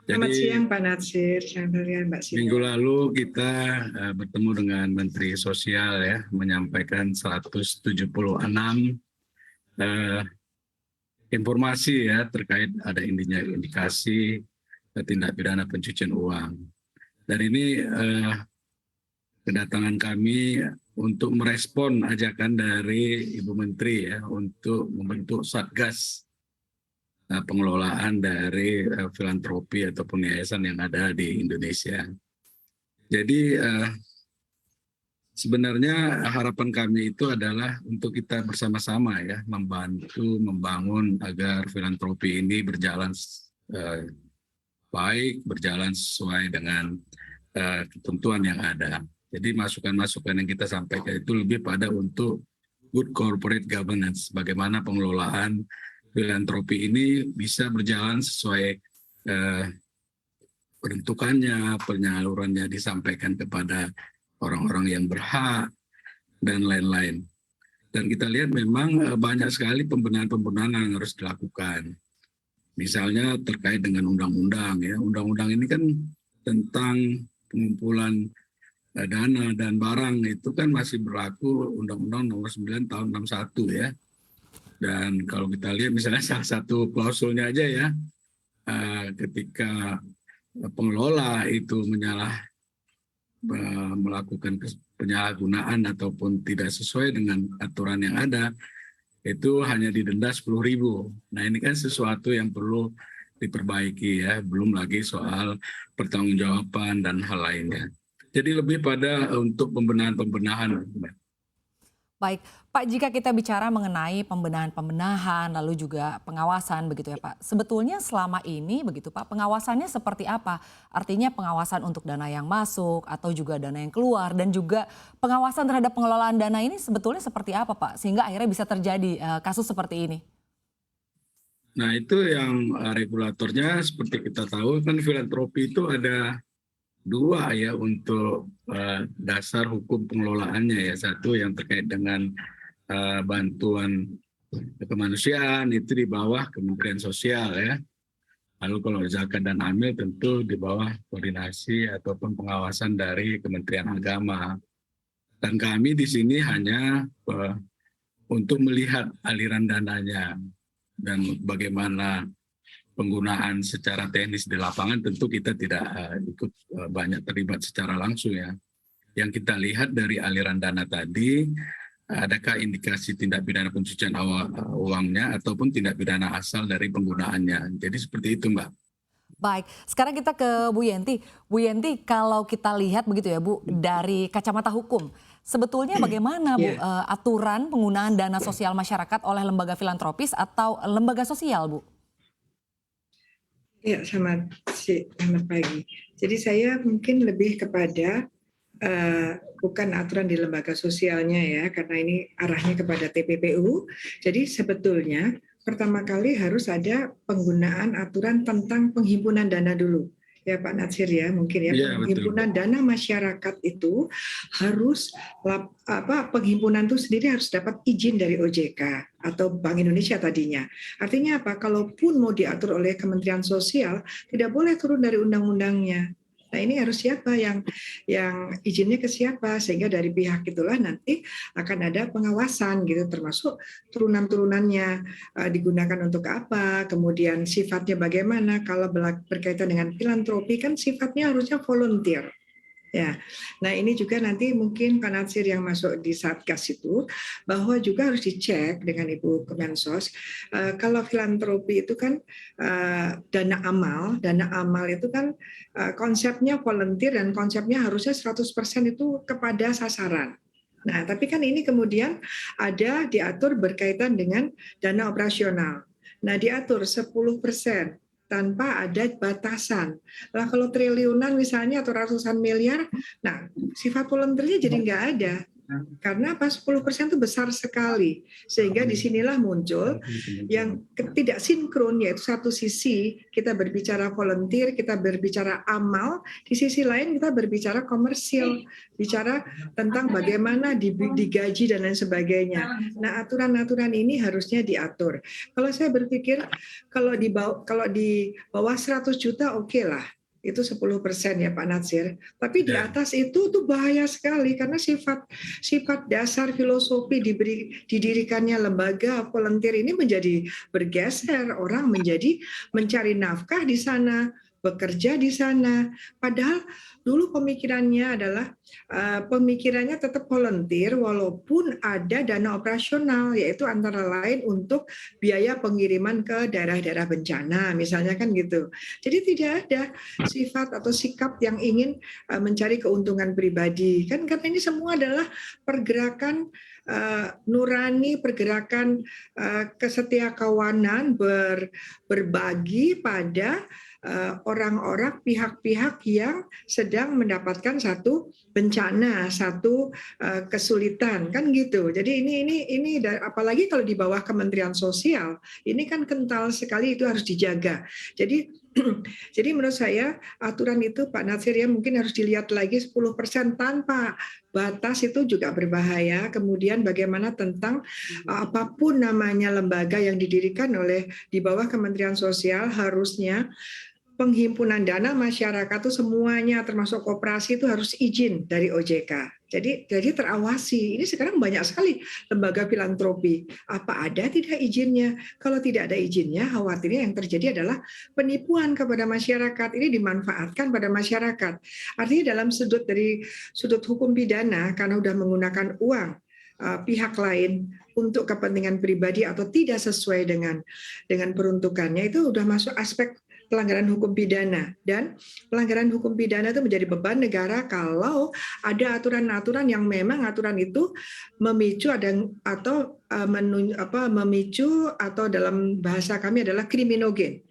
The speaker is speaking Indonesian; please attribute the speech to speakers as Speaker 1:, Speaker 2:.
Speaker 1: Selamat siang
Speaker 2: Jadi
Speaker 1: Pak Natsir, selamat siang Mbak
Speaker 2: minggu
Speaker 1: Sina.
Speaker 2: lalu kita bertemu dengan Menteri Sosial ya, menyampaikan 176 eh, informasi ya terkait ada indikasi tindak pidana pencucian uang. Dan ini kedatangan kami untuk merespon ajakan dari Ibu Menteri ya untuk membentuk Satgas pengelolaan dari filantropi ataupun yayasan yang ada di Indonesia. Jadi sebenarnya harapan kami itu adalah untuk kita bersama-sama ya membantu membangun agar filantropi ini berjalan baik, berjalan sesuai dengan ketentuan yang ada. Jadi masukan-masukan yang kita sampaikan itu lebih pada untuk good corporate governance, bagaimana pengelolaan filantropi ini bisa berjalan sesuai peruntukannya, penyalurannya disampaikan kepada orang-orang yang berhak, dan lain-lain. Dan kita lihat memang banyak sekali pembenahan-pembenahan yang harus dilakukan. Misalnya terkait dengan undang-undang ya. Undang-undang ini kan tentang pengumpulan dana dan barang itu kan masih berlaku Undang-Undang Nomor 9 Tahun 61 ya. Dan kalau kita lihat misalnya salah satu klausulnya aja ya, ketika pengelola itu melakukan penyalahgunaan ataupun tidak sesuai dengan aturan yang ada, itu hanya didenda 10.000. Nah ini kan sesuatu yang perlu diperbaiki ya, belum lagi soal pertanggungjawaban dan hal lainnya. Jadi lebih pada untuk pembenahan-pembenahan.
Speaker 3: Baik, Pak, jika kita bicara mengenai pembenahan-pembenahan lalu juga pengawasan begitu ya Pak. Sebetulnya selama ini begitu Pak, pengawasannya seperti apa? Artinya pengawasan untuk dana yang masuk atau juga dana yang keluar dan juga pengawasan terhadap pengelolaan dana ini sebetulnya seperti apa Pak? Sehingga akhirnya bisa terjadi kasus seperti ini.
Speaker 2: Nah itu yang regulatornya seperti kita tahu kan filantropi itu ada dua ya untuk dasar hukum pengelolaannya ya. Satu yang terkait dengan bantuan kemanusiaan itu di bawah Kementerian Sosial ya. Lalu kalau zakat dan amil tentu di bawah koordinasi ataupun pengawasan dari Kementerian Agama. Dan kami di sini hanya untuk melihat aliran dananya dan bagaimana penggunaan secara teknis di lapangan, tentu kita tidak ikut banyak terlibat secara langsung ya. Yang kita lihat dari aliran dana tadi, adakah indikasi tindak pidana pencucian uangnya ataupun tindak pidana asal dari penggunaannya. Jadi seperti itu Mbak.
Speaker 3: Baik, sekarang kita ke Bu Yenti. Bu Yenti, kalau kita lihat begitu ya Bu, dari kacamata hukum, sebetulnya bagaimana Bu aturan penggunaan dana sosial masyarakat oleh lembaga filantropis atau lembaga sosial Bu?
Speaker 1: Ya, selamat pagi. Jadi saya mungkin lebih kepada bukan aturan di lembaga sosialnya ya, karena ini arahnya kepada TPPU. Jadi sebetulnya pertama kali harus ada penggunaan aturan tentang penghimpunan dana dulu. Ya Pak Natsir ya, mungkin ya, penghimpunan dana masyarakat itu harus penghimpunan itu sendiri harus dapat izin dari OJK atau Bank Indonesia tadinya. Artinya apa? Kalaupun mau diatur oleh Kementerian Sosial, tidak boleh turun dari undang-undangnya. Nah ini harus siapa yang izinnya ke siapa, sehingga dari pihak itulah nanti akan ada pengawasan gitu, termasuk turunan-turunannya digunakan untuk apa, kemudian sifatnya bagaimana. Kalau berkaitan dengan filantropi kan sifatnya harusnya volunteer. Ya, nah ini juga nanti mungkin Pak Natsir yang masuk di Satgas itu, bahwa juga harus dicek dengan Ibu Kemensos. Kalau filantropi itu kan dana amal itu kan konsepnya volunteer dan konsepnya harusnya 100% itu kepada sasaran. Nah, tapi kan ini kemudian ada diatur berkaitan dengan dana operasional. Nah, diatur 10%. Tanpa ada batasan. Nah, kalau triliunan misalnya atau ratusan miliar, nah sifat volunteernya jadi nggak ada. Karena apa? 10% itu besar sekali. Sehingga disinilah muncul yang tidak sinkron, yaitu satu sisi kita berbicara volunteer, kita berbicara amal, di sisi lain kita berbicara komersil, bicara tentang bagaimana digaji dan lain sebagainya. Nah, aturan-aturan ini harusnya diatur. Kalau saya berpikir kalau di bawah 100 juta oke lah. Itu 10% ya Pak Natsir. Tapi di atas itu tuh bahaya sekali karena sifat dasar filosofi didirikannya lembaga volunteer ini menjadi bergeser, orang menjadi mencari nafkah di sana, bekerja di sana. Padahal dulu pemikirannya adalah pemikirannya tetap volunteer walaupun ada dana operasional, yaitu antara lain untuk biaya pengiriman ke daerah-daerah bencana, misalnya kan gitu. Jadi tidak ada sifat atau sikap yang ingin mencari keuntungan pribadi. Kan karena ini semua adalah pergerakan nurani, pergerakan kesetiakawanan, berbagi pada orang-orang, pihak-pihak yang sedang mendapatkan satu bencana, satu kesulitan, kan gitu. Jadi ini apalagi kalau di bawah Kementerian Sosial, ini kan kental sekali, itu harus dijaga. Jadi menurut saya aturan itu Pak Natsir ya mungkin harus dilihat lagi 10% tanpa batas itu juga berbahaya. Kemudian bagaimana tentang apapun namanya lembaga yang didirikan oleh di bawah Kementerian Sosial harusnya penghimpunan dana masyarakat itu semuanya termasuk koperasi itu harus izin dari OJK. Jadi terawasi. Ini sekarang banyak sekali lembaga filantropi. Apa ada tidak izinnya? Kalau tidak ada izinnya, khawatirnya yang terjadi adalah penipuan kepada masyarakat. Ini dimanfaatkan pada masyarakat. Artinya dalam dari sudut hukum pidana karena sudah menggunakan uang pihak lain untuk kepentingan pribadi atau tidak sesuai dengan peruntukannya itu sudah masuk aspek pelanggaran hukum pidana, dan pelanggaran hukum pidana itu menjadi beban negara kalau ada aturan-aturan yang memang aturan itu memicu memicu atau dalam bahasa kami adalah kriminogen.